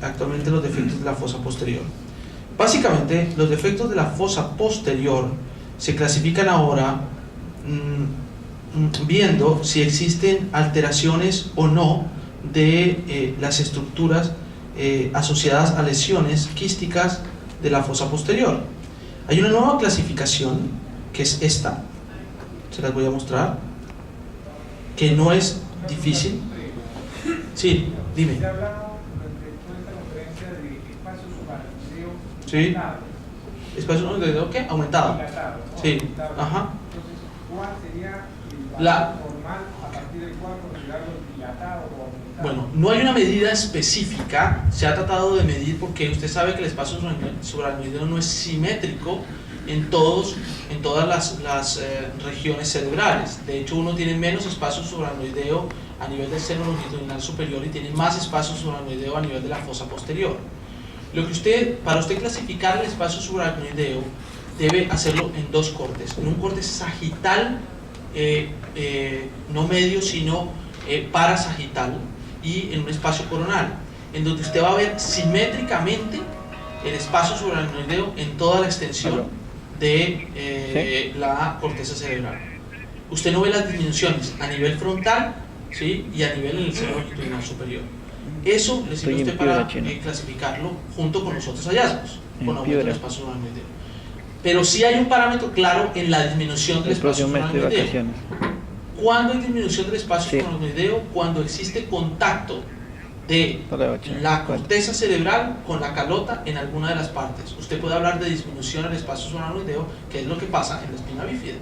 actualmente los defectos de la fosa posterior. Básicamente, los defectos de la fosa posterior se clasifican ahora viendo si existen alteraciones o no de las estructuras asociadas a lesiones quísticas de la fosa posterior. Hay una nueva clasificación que es esta, se las voy a mostrar, que no es difícil. Sí, dime. Se ha hablado durante toda esta conferencia de espacio subaracnoideo. Sí. Espacio subaracnoideo, ¿qué? Aumentado. Dilatado, ¿no? Sí. Dilatado. Ajá. Entonces, ¿cuál sería el La- valor normal a partir del cual considerarlo dilatado o aumentado? Bueno, no hay una medida específica, se ha tratado de medir porque usted sabe que el espacio subaracnoideo no es simétrico en todas las regiones cerebrales. De hecho, uno tiene menos espacio subaracnoideo a nivel del seno longitudinal superior y tiene más espacio subaracnoideo a nivel de la fosa posterior. Para usted clasificar el espacio subaracnoideo, debe hacerlo en dos cortes. En un corte sagital, no medio, sino parasagital, y en un espacio coronal, en donde usted va a ver simétricamente el espacio subaracnoideo en toda la extensión de la corteza cerebral. Usted no ve las disminuciones a nivel frontal, ¿sí? Y a nivel en el seno longitudinal superior. Eso le sirve a usted para clasificarlo junto con los otros hallazgos, con aumento del espacio subaracnoideo. Pero sí hay un parámetro claro en la disminución del espacio subaracnoideo. ¿Cuándo hay disminución del espacio subaracnoideo? Cuando existe contacto de la corteza cerebral con la calota en alguna de las partes. Usted puede hablar de disminución del espacio subaracnoideo, que es lo que pasa en la espina bífida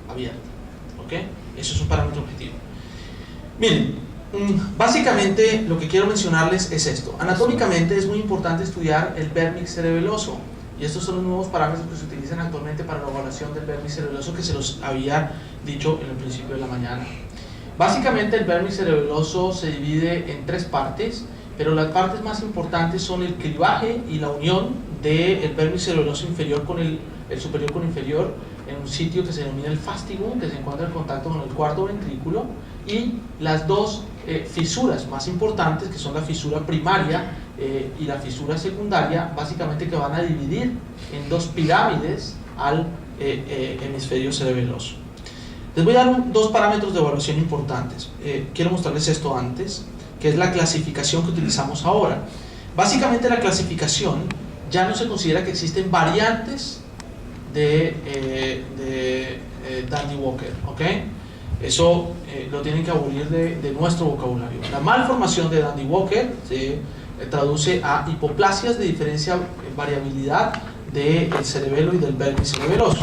abierta. ¿Ok? Eso es un parámetro objetivo. Miren, básicamente lo que quiero mencionarles es esto. Anatómicamente es muy importante estudiar el vérnix cerebeloso, y estos son los nuevos parámetros que se utilizan actualmente para la evaluación del vérnix cerebeloso, que se los había dicho en el principio de la mañana. Básicamente el vérnix cerebeloso se divide en tres partes, pero las partes más importantes son el clivaje y la unión del vérnix cerebeloso inferior con el superior con inferior en un sitio que se denomina el fastigum, que se encuentra en contacto con el cuarto ventrículo, y las dos fisuras más importantes, que son la fisura primaria y la fisura secundaria, básicamente que van a dividir en dos pirámides al hemisferio cerebeloso. Les voy a dar dos parámetros de evaluación importantes. Quiero mostrarles esto antes, que es la clasificación que utilizamos ahora. Básicamente la clasificación ya no se considera que existen variantes de Dandy-Walker, ¿ok? Eso lo tienen que abolir de nuestro vocabulario. La malformación de Dandy-Walker se traduce a hipoplasias de diferencia variabilidad del cerebelo y del vérnix cerebeloso.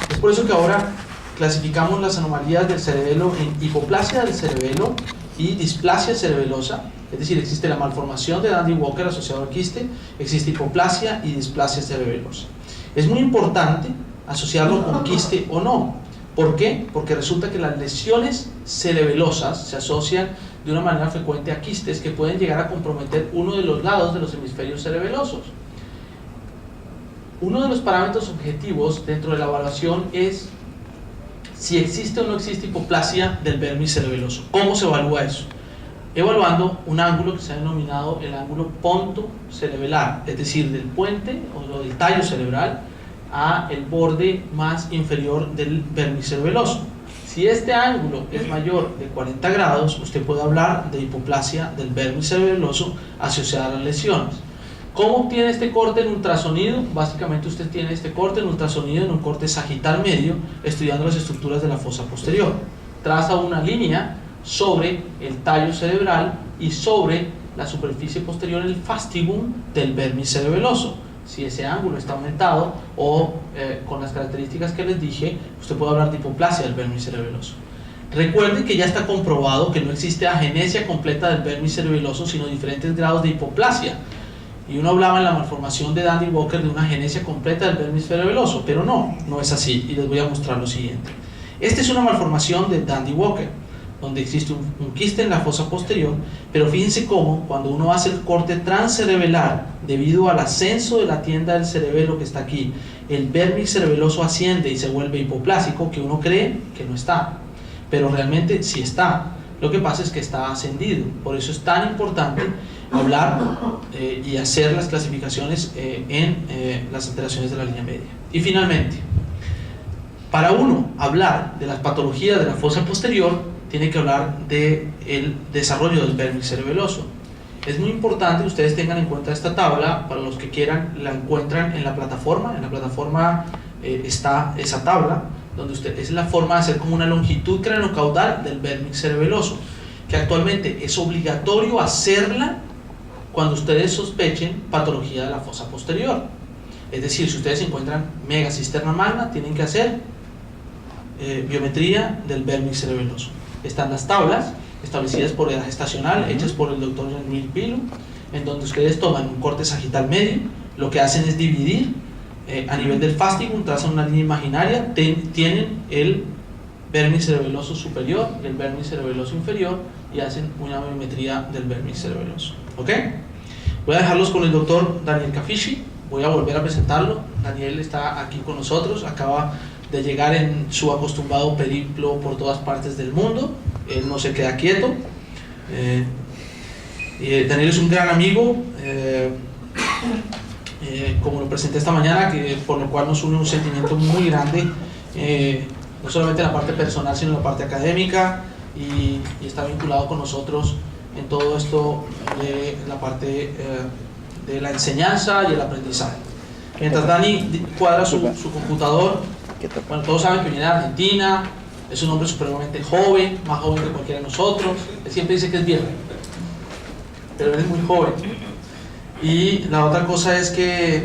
Es por eso que ahora clasificamos las anomalías del cerebelo en hipoplasia del cerebelo y displasia cerebelosa, es decir, existe la malformación de Dandy-Walker asociado al quiste, existe hipoplasia y displasia cerebelosa. Es muy importante asociarlo con quiste o no. ¿Por qué? Porque resulta que las lesiones cerebelosas se asocian de una manera frecuente a quistes que pueden llegar a comprometer uno de los lados de los hemisferios cerebelosos. Uno de los parámetros objetivos dentro de la evaluación es si existe o no existe hipoplasia del vérnix cerebeloso. ¿Cómo se evalúa eso? Evaluando un ángulo que se ha denominado el ángulo pontocerebelar, es decir, del puente o del tallo cerebral a el borde más inferior del vérnix cerebeloso. Si este ángulo es mayor de 40 grados, usted puede hablar de hipoplasia del vérnix cerebeloso asociada a las lesiones. ¿Cómo obtiene este corte en ultrasonido? Básicamente usted tiene este corte en ultrasonido en un corte sagital medio, estudiando las estructuras de la fosa posterior. Traza una línea sobre el tallo cerebral y sobre la superficie posterior, el fastigum del vérnix cerebeloso. Si ese ángulo está aumentado o con las características que les dije, usted puede hablar de hipoplasia del vérnix cerebeloso. Recuerden que ya está comprobado que no existe agenesia completa del vérnix cerebeloso, sino diferentes grados de hipoplasia. Y uno hablaba en la malformación de Dandy-Walker de una agenesia completa del vérnix cerebeloso, pero no es así, y les voy a mostrar lo siguiente. Esta es una malformación de Dandy-Walker, donde existe un quiste en la fosa posterior, pero fíjense cómo cuando uno hace el corte transcerebelar debido al ascenso de la tienda del cerebelo que está aquí, el vérnix cerebeloso asciende y se vuelve hipoplásico, que uno cree que no está, pero realmente sí está. Lo que pasa es que está ascendido. Por eso es tan importante hablar y hacer las clasificaciones en las alteraciones de la línea media. Y finalmente, para uno hablar de las patologías de la fosa posterior, tiene que hablar del desarrollo del vértice cerebeloso. Es muy importante que ustedes tengan en cuenta esta tabla. Para los que quieran, la encuentran en la plataforma. En la plataforma está esa tabla, donde es la forma de hacer como una longitud craneocaudal del vértice cerebeloso, que actualmente es obligatorio hacerla cuando ustedes sospechen patología de la fosa posterior. Es decir, si ustedes encuentran megacisterna magna, tienen que hacer biometría del vértice cerebeloso. Están las tablas establecidas por edad gestacional, hechas por el doctor Jean-Louis Pilu, en donde ustedes toman un corte sagital medio, lo que hacen es dividir a nivel del fastigum, trazan una línea imaginaria, tienen el vértice cerebeloso superior y el vértice cerebeloso inferior, y hacen una biometría del vértice cerebeloso. ¿Ok? Voy a dejarlos con el doctor Daniel Cafici. Voy a volver a presentarlo. Daniel está aquí con nosotros, acaba de llegar en su acostumbrado periplo por todas partes del mundo. Él no se queda quieto. Daniel es un gran amigo, como lo presenté esta mañana, por lo cual nos une un sentimiento muy grande, no solamente en la parte personal, sino en la parte académica, y está vinculado con nosotros en todo esto de la parte de la enseñanza y el aprendizaje. Mientras Dani cuadra su computador, bueno, todos saben que viene de Argentina, es un hombre supremamente joven, más joven que cualquiera de nosotros. Él siempre dice que es viejo, pero él es muy joven. Y la otra cosa es que